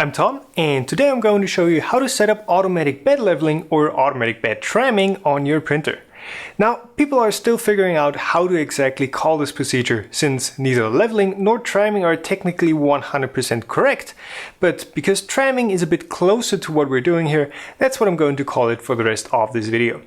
I'm Tom, and today I'm going to show you how to set up automatic bed leveling or automatic bed tramming on your printer. Now, people are still figuring out how to exactly call this procedure, since neither leveling nor tramming are technically 100% correct, but because tramming is a bit closer to what we're doing here, that's what I'm going to call it for the rest of this video.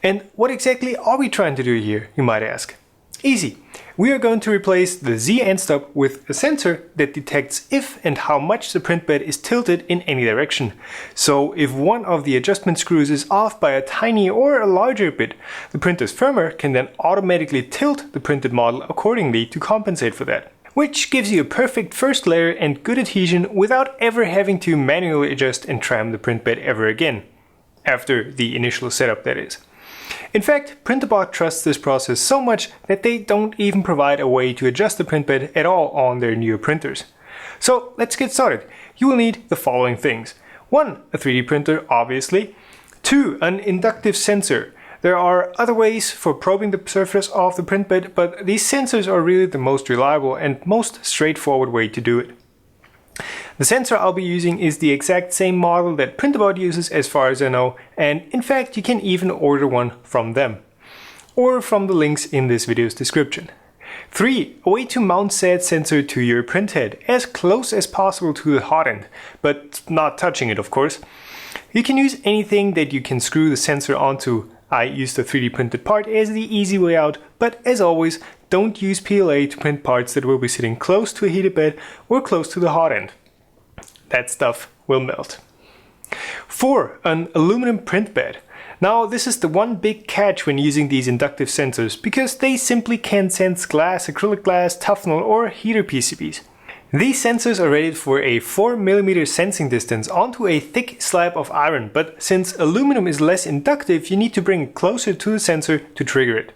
And what exactly are we trying to do here, you might ask? Easy. We are going to replace the Z endstop with a sensor that detects if and how much the print bed is tilted in any direction. So if one of the adjustment screws is off by a tiny or a larger bit, the printer's firmware can then automatically tilt the printed model accordingly to compensate for that. Which gives you a perfect first layer and good adhesion without ever having to manually adjust and tram the print bed ever again. After the initial setup, that is. In fact, Printrbots trusts this process so much that they don't even provide a way to adjust the print bed at all on their newer printers. So let's get started. You will need the following things. 1. A 3D printer, obviously. 2. An inductive sensor. There are other ways for probing the surface of the print bed, but these sensors are really the most reliable and most straightforward way to do it. The sensor I'll be using is the exact same model that Printrbots uses as far as I know, and in fact you can even order one from them, or from the links in this video's description. 3. A way to mount said sensor to your printhead, as close as possible to the hot end, but not touching it of course. You can use anything that you can screw the sensor onto. I used a 3D printed part as the easy way out, but as always, don't use PLA to print parts that will be sitting close to a heated bed or close to the hot end. That stuff will melt. 4. An aluminum print bed. Now this is the one big catch when using these inductive sensors, because they simply can't sense glass, acrylic glass, Tufnol or heater PCBs. These sensors are rated for a 4mm sensing distance onto a thick slab of iron, but since aluminum is less inductive, you need to bring it closer to the sensor to trigger it.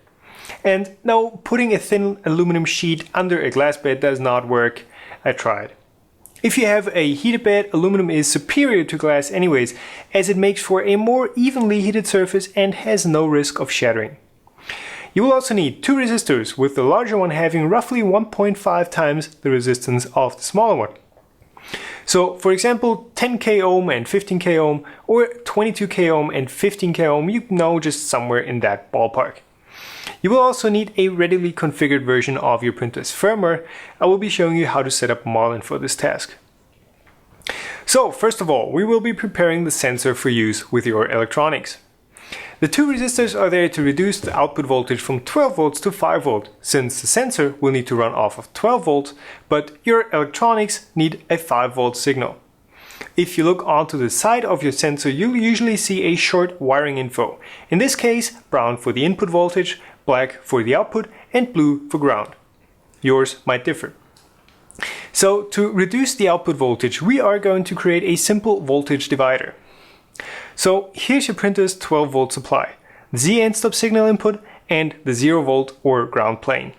And no, putting a thin aluminum sheet under a glass bed does not work. I tried. If you have a heated bed, aluminum is superior to glass anyways, as it makes for a more evenly heated surface and has no risk of shattering. You will also need 2 resistors, with the larger one having roughly 1.5 times the resistance of the smaller one. So for example, 10k ohm and 15k ohm, or 22k ohm and 15k ohm, you know, just somewhere in that ballpark. You will also need a readily configured version of your printer's firmware. I will be showing you how to set up Marlin for this task. So first of all, we will be preparing the sensor for use with your electronics. The 2 resistors are there to reduce the output voltage from 12 volts to 5 volts, since the sensor will need to run off of 12 volts, but your electronics need a 5 volt signal. If you look onto the side of your sensor, you'll usually see a short wiring info. In this case, brown for the input voltage, black for the output, and blue for ground. Yours might differ. So to reduce the output voltage, we are going to create a simple voltage divider. So here's your printer's 12 volt supply, the Z endstop signal input, and the 0 volt or ground plane.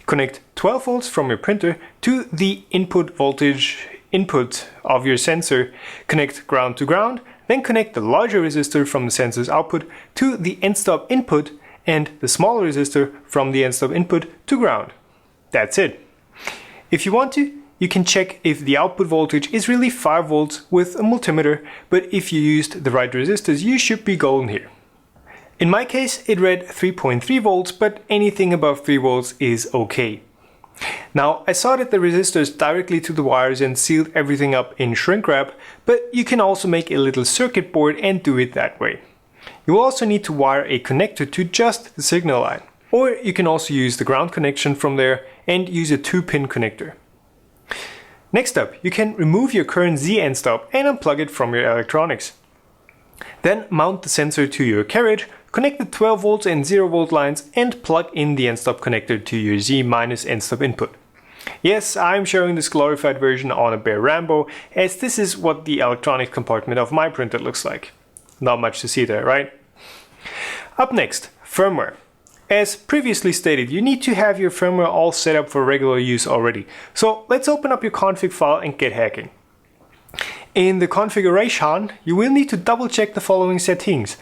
Connect 12 volts from your printer to the input voltage input of your sensor, connect ground to ground, then connect the larger resistor from the sensor's output to the endstop input and the smaller resistor from the endstop input to ground. That's it. If you want to, you can check if the output voltage is really 5 volts with a multimeter, but if you used the right resistors, you should be golden here. In my case, it read 3.3 volts, but anything above 3 volts is okay. Now, I soldered the resistors directly to the wires and sealed everything up in shrink wrap, but you can also make a little circuit board and do it that way. You will also need to wire a connector to just the signal line, or you can also use the ground connection from there and use a 2-pin connector. Next up, you can remove your current Z endstop and unplug it from your electronics. Then mount the sensor to your carriage, connect the 12 volts and 0 volt lines, and plug in the endstop connector to your Z- endstop input. Yes, I'm showing this glorified version on a bare Rambo, as this is what the electronic compartment of my printer looks like. Not much to see there, right? Up next, firmware. As previously stated, you need to have your firmware all set up for regular use already. So let's open up your config file and get hacking. In the configuration, you will need to double check the following settings.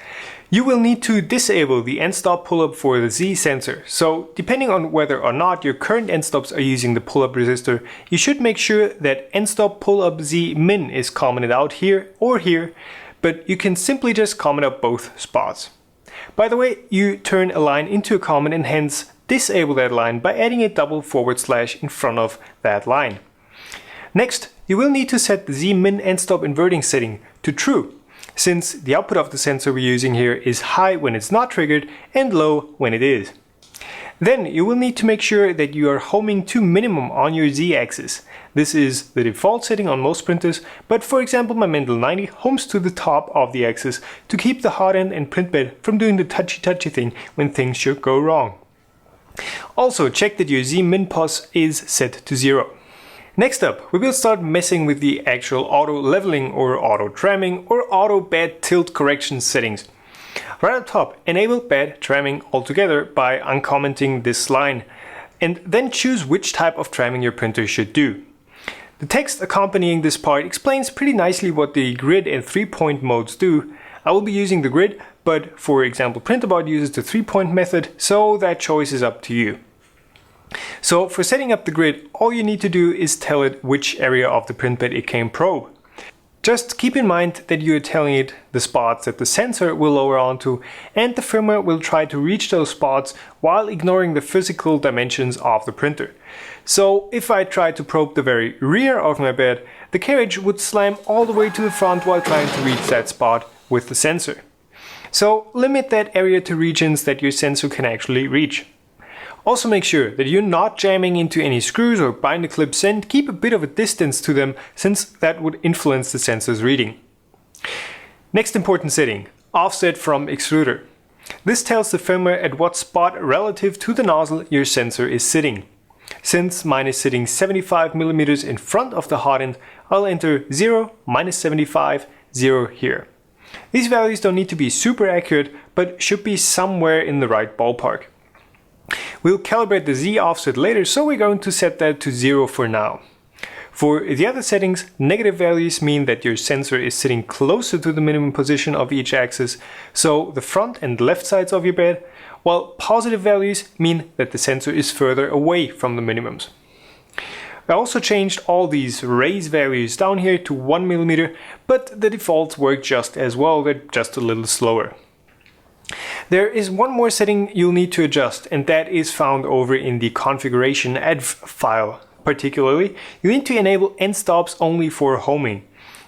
You will need to disable the endstop pull-up for the Z sensor. So depending on whether or not your current endstops are using the pull-up resistor, you should make sure that endstop pull-up Z min is commented out here or here, but you can simply just comment out both spots. By the way, you turn a line into a comment and hence disable that line by adding a double / in front of that line. Next, you will need to set the Z min endstop inverting setting to true, since the output of the sensor we're using here is high when it's not triggered and low when it is. Then you will need to make sure that you are homing to minimum on your Z axis. This is the default setting on most printers, but for example my Mendel 90 homes to the top of the axis to keep the hot end and print bed from doing the touchy thing when things should go wrong. Also check that your Z min pos is set to 0. Next up, we will start messing with the actual auto leveling or auto tramming or auto bed tilt correction settings. Right up top, enable bed tramming altogether by uncommenting this line, and then choose which type of tramming your printer should do. The text accompanying this part explains pretty nicely what the grid and 3-point modes do. I will be using the grid, but for example Printrbots uses the 3-point method, so that choice is up to you. So for setting up the grid, all you need to do is tell it which area of the print bed it can probe. Just keep in mind that you are telling it the spots that the sensor will lower onto, and the firmware will try to reach those spots while ignoring the physical dimensions of the printer. So if I try to probe the very rear of my bed, the carriage would slam all the way to the front while trying to reach that spot with the sensor. So limit that area to regions that your sensor can actually reach. Also make sure that you're not jamming into any screws or binder clips and keep a bit of a distance to them, since that would influence the sensor's reading. Next important setting, offset from extruder. This tells the firmware at what spot relative to the nozzle your sensor is sitting. Since mine is sitting 75 mm in front of the hot end, I'll enter 0, -75, 0 here. These values don't need to be super accurate, but should be somewhere in the right ballpark. We'll calibrate the Z offset later, so we're going to set that to 0 for now. For the other settings, negative values mean that your sensor is sitting closer to the minimum position of each axis, so the front and left sides of your bed, while positive values mean that the sensor is further away from the minimums. I also changed all these raise values down here to 1 mm, but the defaults work just as well, they're just a little slower. There is one more setting you'll need to adjust, and that is found over in the configuration adv file. Particularly, you need to enable endstops only for homing.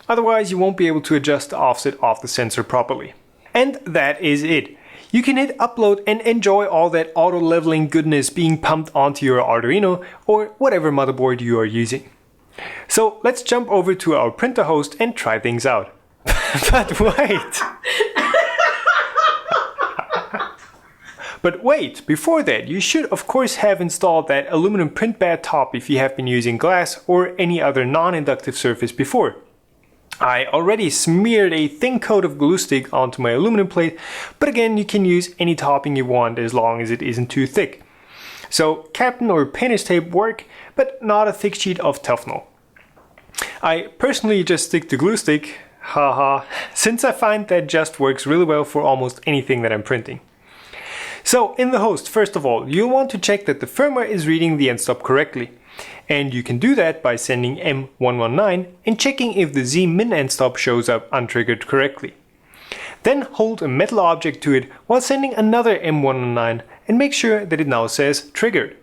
Otherwise, you won't be able to adjust the offset of the sensor properly. And that is it. You can hit upload and enjoy all that auto leveling goodness being pumped onto your Arduino or whatever motherboard you are using. So let's jump over to our printer host and try things out. But wait! But wait, before that, you should of course have installed that aluminum print bed top if you have been using glass or any other non-inductive surface before. I already smeared a thin coat of glue stick onto my aluminum plate, but again you can use any topping you want as long as it isn't too thick. So Captain or painter's tape work, but not a thick sheet of Teflon. I personally just stick to glue stick, haha, since I find that just works really well for almost anything that I'm printing. So in the host, first of all, you'll want to check that the firmware is reading the endstop correctly. And you can do that by sending M119 and checking if the Z min endstop shows up untriggered correctly. Then hold a metal object to it while sending another M119 and make sure that it now says triggered.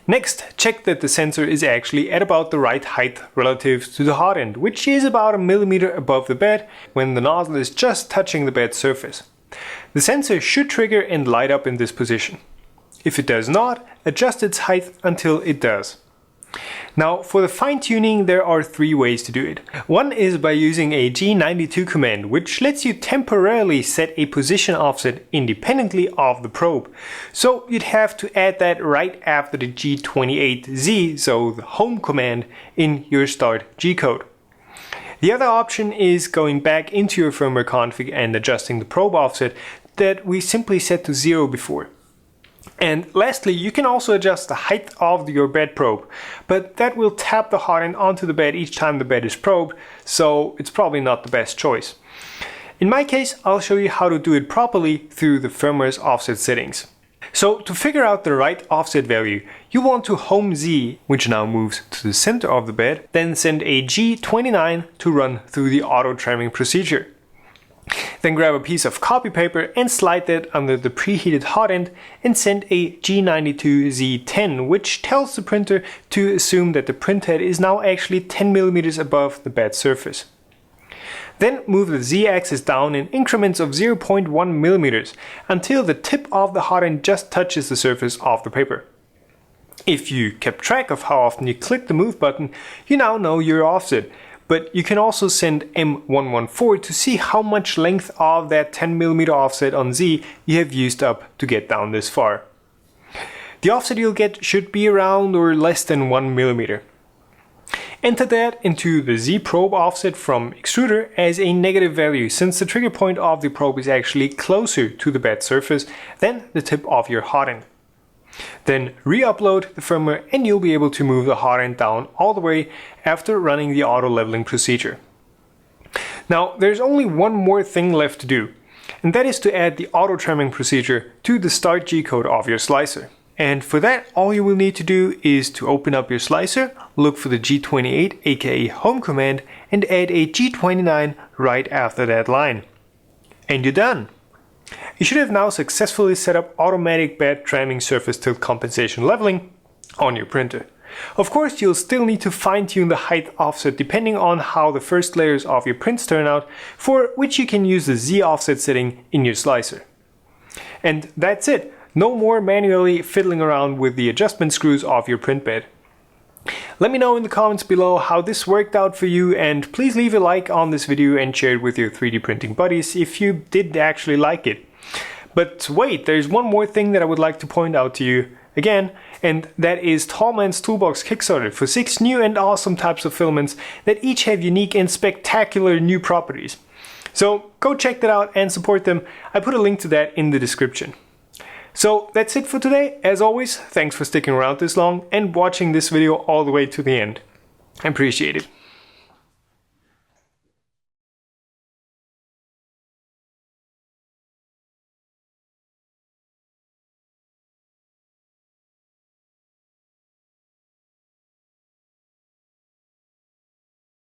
Next, check that the sensor is actually at about the right height relative to the hot end, which is about 1 mm above the bed when the nozzle is just touching the bed surface. The sensor should trigger and light up in this position. If it does not, adjust its height until it does. Now for the fine tuning there are 3 ways to do it. One is by using a G92 command, which lets you temporarily set a position offset independently of the probe. So you'd have to add that right after the G28Z, so the home command, in your start G code. The other option is going back into your firmware config and adjusting the probe offset that we simply set to 0 before. And lastly, you can also adjust the height of your bed probe, but that will tap the hot end onto the bed each time the bed is probed, so it's probably not the best choice. In my case, I'll show you how to do it properly through the firmware's offset settings. So to figure out the right offset value, you want to home Z, which now moves to the center of the bed, then send a G29 to run through the auto tramming procedure. Then grab a piece of copy paper and slide that under the preheated hot end and send a G92Z10, which tells the printer to assume that the printhead is now actually 10 mm above the bed surface. Then move the Z-axis down in increments of 0.1 mm until the tip of the hot end just touches the surface of the paper. If you kept track of how often you click the move button, you now know your offset. But you can also send M114 to see how much length of that 10 mm offset on Z you have used up to get down this far. The offset you'll get should be around or less than 1 mm. Enter that into the Z probe offset from extruder as a negative value, since the trigger point of the probe is actually closer to the bed surface than the tip of your hot end. Then re-upload the firmware and you'll be able to move the hot end down all the way after running the auto leveling procedure. Now there's only one more thing left to do, and that is to add the auto tramming procedure to the start G-code of your slicer. And for that, all you will need to do is to open up your slicer, look for the G28 aka home command, and add a G29 right after that line. And you're done! You should have now successfully set up automatic bed tramming surface tilt compensation leveling on your printer. Of course, you'll still need to fine-tune the height offset depending on how the first layers of your prints turn out, for which you can use the Z offset setting in your slicer. And that's it! No more manually fiddling around with the adjustment screws of your print bed. Let me know in the comments below how this worked out for you, and please leave a like on this video and share it with your 3D printing buddies if you did actually like it. But wait, there's one more thing that I would like to point out to you again, and that is Tallman's Toolbox Kickstarter for 6 new and awesome types of filaments that each have unique and spectacular new properties. So go check that out and support them. I put a link to that in the description. So that's it for today. As always, thanks for sticking around this long and watching this video all the way to the end. I appreciate it.